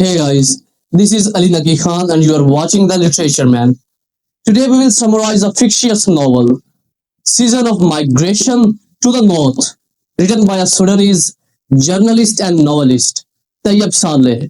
Hey guys, this is Ali Naki Khan and you are watching The Literature Man. Today we will summarize a fictitious novel, Season of Migration to the North, written by a Sudanese journalist and novelist, Tayyab Saleh,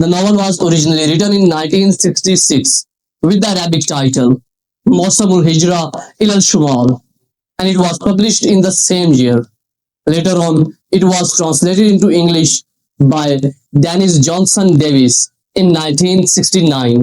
The novel was originally written in 1966 with the Arabic title Mosam ul-Hijra il-Shumal and it was published in the same year. Later on, it was translated into English by Dennis Johnson Davis in 1969.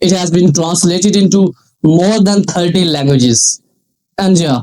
It has been translated into more than 30 languages. And yeah,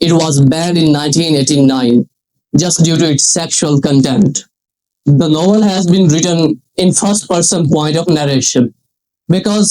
it was banned in 1989 just due to its sexual content. The novel has been written in first person point of narration because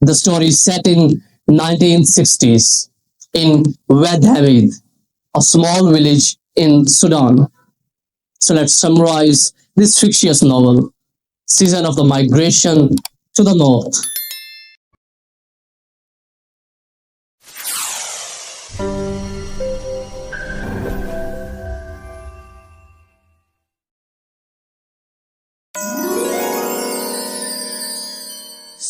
The story is set in 1960s in Wad Hamid, a small village in Sudan. So let's summarize this fictitious novel, Season of the Migration to the North.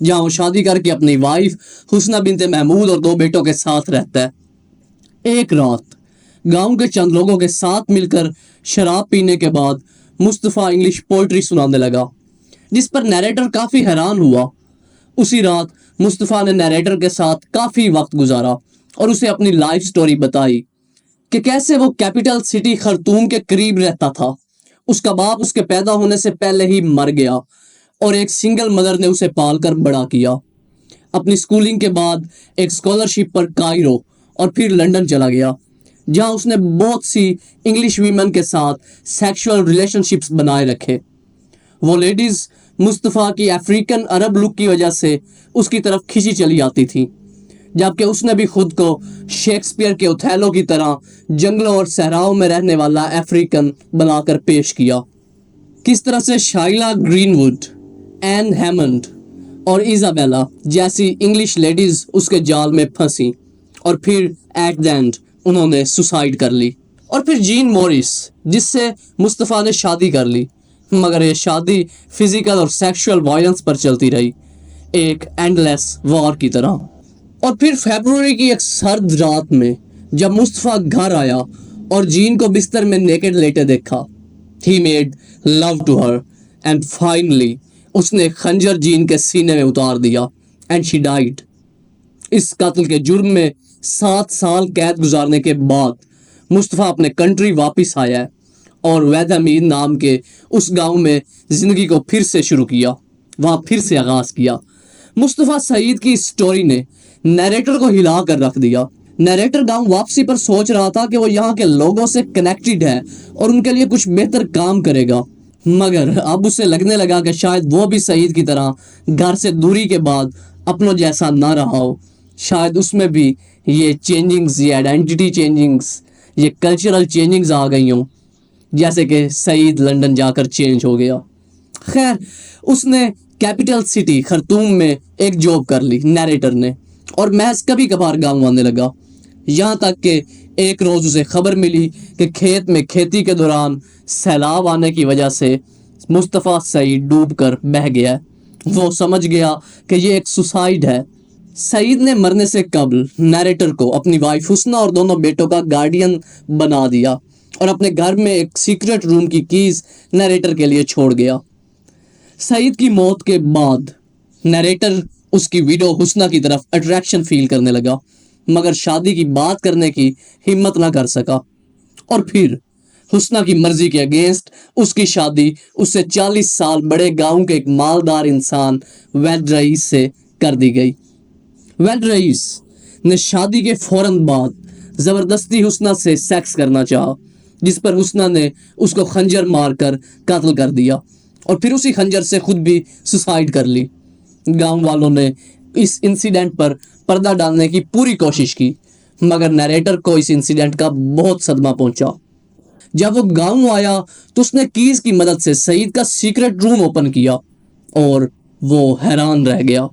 جہاں وہ شادی کر کے اپنی wife حسنہ بنت محمود اور 2 بیٹوں کے ساتھ رہتا ہے۔ ایک رات گاؤں کے چند لوگوں کے ساتھ مل کر شراب پینے کے بعد مصطفیٰ انگلش پوئٹری سنانے لگا، جس پر نیریٹر کافی حیران ہوا۔ اسی رات مصطفیٰ نے نیریٹر کے ساتھ کافی وقت گزارا اور اسے اپنی لائف سٹوری بتائی کہ کیسے وہ کیپٹل سٹی خرطوم کے قریب رہتا تھا۔ اس کا باپ اس کے پیدا ہونے سے پہلے ہی مر گیا اور ایک سنگل مدر نے اسے پال کر بڑا کیا۔ اپنی سکولنگ کے بعد ایک اسکالرشپ پر کائرو اور پھر لنڈن چلا گیا، جہاں اس نے بہت سی انگلش ویمن کے ساتھ سیکشول ریلیشن شپس بنائے رکھے۔ وہ لیڈیز مصطفیٰ کی افریقن عرب لک کی وجہ سے اس کی طرف کھینچی چلی آتی تھیں، جبکہ اس نے بھی خود کو شیکسپیئر کے اوتھیلو کی طرح جنگلوں اور صحراؤں میں رہنے والا افریقن بنا کر پیش کیا۔ کس طرح سے شائلا گرین ووڈ، این ہیمنڈ اور ایزابیلا جیسی انگلش لیڈیز اس کے جال میں پھنسی اور پھر ایٹ دی اینڈ انہوں نے سوسائڈ کر لی۔ اور پھر جین موریس، جس سے مصطفیٰ نے شادی کر لی، مگر یہ شادی فزیکل اور سیکشول وائلنس پر چلتی رہی، ایک اینڈ لیس وار کی طرح۔ اور پھر فیبروری کی ایک سرد رات میں جب مصطفیٰ گھر آیا اور جین کو بستر میں نیکڈ لیٹے دیکھا، he made love to her and finally اس نے خنجر جین کے سینے میں اتار دیا and she died۔ اس قتل کے جرم میں 7 سال قید گزارنے کے بعد مصطفیٰ اپنے کنٹری واپس آیا ہے اور ویدامید نام کے اس گاؤں میں زندگی کو پھر سے شروع کیا، وہاں پھر سے آغاز کیا۔ مصطفیٰ سعید کی سٹوری نے نیریٹر کو ہلا کر رکھ دیا۔ نیریٹر گاؤں واپسی پر سوچ رہا تھا کہ وہ یہاں کے لوگوں سے کنیکٹڈ ہے اور ان کے لیے کچھ بہتر کام کرے گا، مگر اب اسے لگنے لگا کہ شاید وہ بھی سعید کی طرح گھر سے دوری کے بعد اپنوں جیسا نہ رہا ہو، شاید اس میں بھی یہ چینجنگز، یہ آئیڈینٹی چینجنگز، یہ کلچرل چینجنگز آ گئی ہوں، جیسے کہ سعید لنڈن جا کر چینج ہو گیا۔ خیر، اس نے کیپٹل سٹی خرطوم میں ایک جاب کر لی نیریٹر نے، اور محض کبھی کبھار گاؤں آنے لگا، یہاں تک کہ ایک روز اسے خبر ملی کہ کھیت میں کھیتی کے دوران سیلاب آنے کی وجہ سے مصطفیٰ سعید ڈوب کر بہہ گیا ہے۔ وہ سمجھ گیا کہ یہ ایک سوسائڈ ہے۔ سعید نے مرنے سے قبل نیریٹر کو اپنی وائف حسنہ اور 2 بیٹوں کا گارڈین بنا دیا اور اپنے گھر میں ایک سیکرٹ روم کی کیز نیریٹر کے لیے چھوڑ گیا۔ سعید کی موت کے بعد نیریٹر اس کی ویڈو حسنہ کی طرف اٹریکشن فیل کرنے لگا، مگر شادی کی بات کرنے کی ہمت نہ کر سکا، اور پھر حسنہ کی مرضی کے اگینسٹ اس کی شادی اس سے 40 سال بڑے گاؤں کے ایک مالدار انسان ویڈ رئیس سے کر دی گئی۔ ویڈ رئیس نے شادی کے فوراً بعد زبردستی حسنہ سے سیکس کرنا چاہا، جس پر حسنہ نے اس کو خنجر مار کر قتل کر دیا اور پھر اسی خنجر سے خود بھی سوسائڈ کر لی۔ گاؤں والوں نے اس انسیڈنٹ پر پردہ ڈالنے کی پوری کوشش کی، مگر نیریٹر کو اس انسیڈنٹ کا بہت صدمہ پہنچا۔ جب وہ گاؤں آیا تو اس نے کیز کی مدد سے سعید کا سیکرٹ روم اوپن کیا اور وہ حیران رہ گیا۔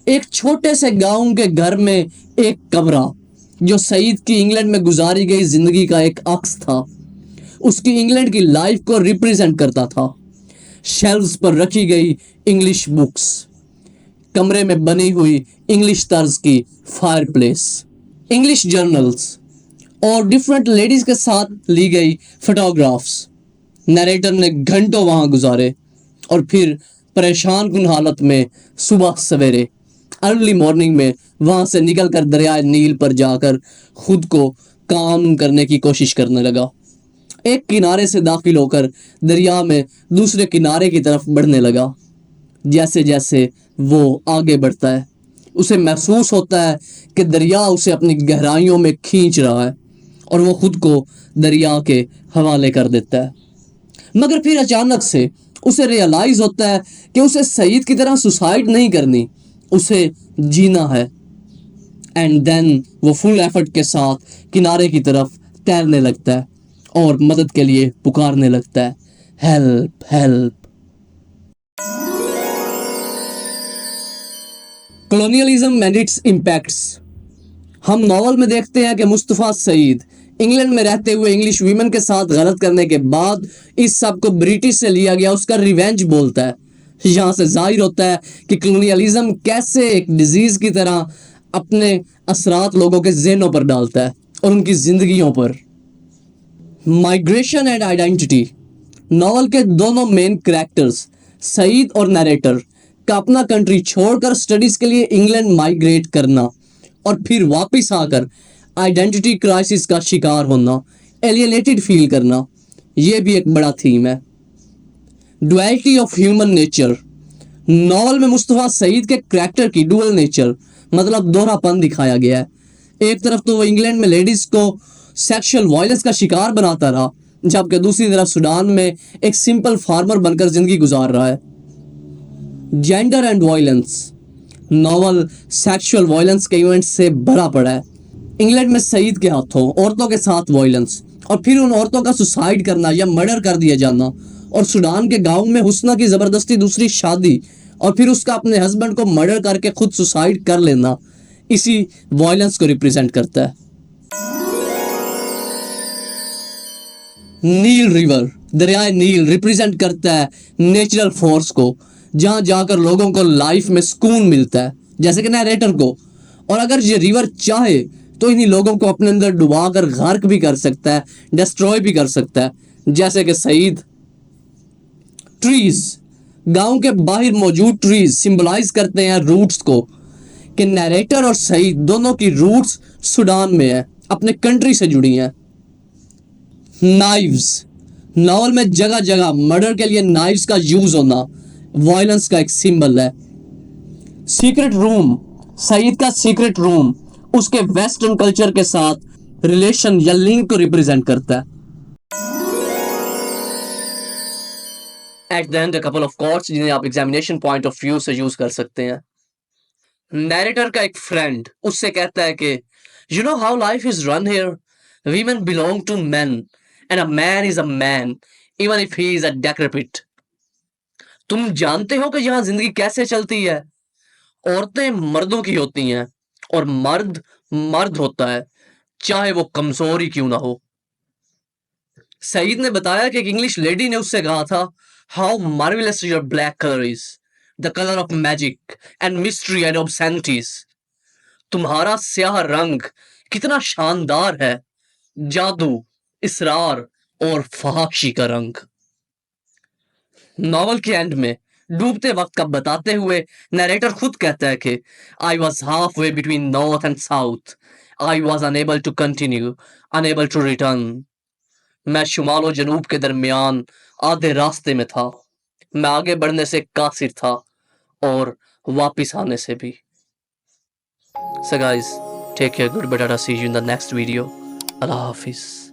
ایک چھوٹے سے گاؤں کے گھر میں ایک کمرہ جو سعید کی انگلینڈ میں گزاری گئی زندگی کا ایک عکس تھا، اس کی انگلینڈ کی لائف کو ریپریزنٹ کرتا تھا۔ شیلفز پر رکھی گئی انگلش بکس، کمرے میں بنی ہوئی انگلش طرز کی فائر پلیس، انگلش جرنلز اور ڈیفرنٹ لیڈیز کے ساتھ لی گئی فوٹوگرافس۔ نیریٹر نے گھنٹوں وہاں گزارے اور پھر پریشان کن حالت میں صبح سویرے ارلی مارننگ میں وہاں سے نکل کر دریائے نیل پر جا کر خود کو کام کرنے کی کوشش کرنے لگا۔ ایک کنارے سے داخل ہو کر دریا میں دوسرے کنارے کی طرف بڑھنے لگا۔ جیسے جیسے وہ آگے بڑھتا ہے اسے محسوس ہوتا ہے کہ دریا اسے اپنی گہرائیوں میں کھینچ رہا ہے اور وہ خود کو دریا کے حوالے کر دیتا ہے، مگر پھر اچانک سے اسے ریئلائز ہوتا ہے کہ اسے سعید کی طرح سوسائڈ نہیں کرنی، اسے جینا ہے۔ اینڈ دین وہ فل ایفرٹ کے ساتھ کنارے کی طرف تیرنے لگتا ہے اور مدد کے لیے پکارنے لگتا ہے، help help. Colonialism and its impacts. ہم ناول میں دیکھتے ہیں کہ مصطفیٰ سعید انگلینڈ میں رہتے ہوئے انگلش ویمن کے ساتھ غلط کرنے کے بعد اس سب کو برٹش سے لیا گیا اس کا ریونج بولتا ہے، یہاں سے ظاہر ہوتا ہے کہ کلونیلزم کیسے ایک ڈیزیز کی طرح اپنے اثرات لوگوں کے ذہنوں پر ڈالتا ہے اور ان کی زندگیوں پر. Migration and identity. ناول کے دونوں مین کریکٹرز سعید اور نیریٹر کا اپنا کنٹری چھوڑ کر سٹڈیز کے لیے انگلینڈ مائگریٹ کرنا اور پھر واپس آ کر آئیڈینٹی کرائسس کا شکار ہونا, ایلینیٹڈ فیل کرنا, یہ بھی ایک بڑا تھیم ہے. Duality of human nature. Novel میں مصطفیٰ سعید کے کریکٹر کی ڈوئل نیچر مطلب دوہرا پن دکھایا گیا ہے. ایک طرف تو وہ انگلینڈ میں لیڈیز کو سیکشل وائلنس کا شکار بناتا رہا, جبکہ دوسری طرف سوڈان میں ایک سمپل فارمر بن کر زندگی گزار رہا ہے. Gender and violence. Novel sexual violence کے ایونٹ سے بھرا پڑا ہے. انگلینڈ میں سعید کے ہاتھوں عورتوں کے ساتھ وائلنس اور پھر ان عورتوں کا سوسائڈ کرنا یا مرڈر کر دیا جانا, اور سوڈان کے گاؤں میں حسنہ کی زبردستی دوسری شادی اور پھر اس کا اپنے ہسبینڈ کو مرڈر کر کے خود سوسائڈ کر لینا اسی وائلنس کو ریپریزنٹ کرتا ہے. نیل ریور. دریائے نیل ریپریزنٹ کرتا ہے نیچرل فورس کو, جہاں جا کر لوگوں کو لائف میں سکون ملتا ہے جیسے کہ نیریٹر کو, اور اگر یہ ریور چاہے تو انہی لوگوں کو اپنے اندر ڈبا کر غرق بھی کر سکتا ہے, ڈسٹروائے بھی کر سکتا ہے جیسے کہ سعید. ٹریز. گاؤں کے باہر موجود ٹریز سمبلائز کرتے ہیں روٹس کو, کہ نیریٹر اور سعید دونوں کی روٹس سوڈان میں ہیں, اپنے کنٹری سے جڑی ہیں. نائفز. ناول میں جگہ جگہ مرڈر کے لیے نائفز کا یوز ہونا وائلنس کا ایک سمبل ہے. سیکرٹ روم. سعید کا سیکرٹ روم اس کے ویسٹرن کلچر کے ساتھ ریلیشن یا لنک کو ریپریزنٹ کرتا ہے. At the end couple of quotes جنہیں آپ ایگزامینیشن پوائنٹ آف ویو سے یوز کر سکتے ہیں. نیریٹر کا ایک فرینڈ اس سے کہتا ہے کہ you know how life is run here, women belong to men and a man is a man even if he is a decrepit. تم جانتے ہو کہ یہاں زندگی کیسے چلتی ہے, عورتیں مردوں کی ہوتی ہیں اور مرد مرد ہوتا ہے چاہے وہ کمزور ہی کیوں نہ ہو. سعید نے بتایا کہ ایک انگلش لیڈی نے اس سے کہا تھا how marvels your black colour is, the colour of magic and mystery and obscenities. تمہارا سیاہ رنگ کتنا شاندار ہے, جادو, اسرار اور فحاشی کا رنگ. ناول کے اینڈ میں ڈوبتے وقت کا بتاتے ہوئے نیریٹر خود کہتا ہے کہ I was halfway between north and south. I was unable to continue, unable to return. میں شمال و جنوب کے درمیان آدھے راستے میں تھا, میں آگے بڑھنے سے قاصر تھا اور واپس آنے سے بھی. So guys, take care, good bye, see you in the next video. اللہ حافظ.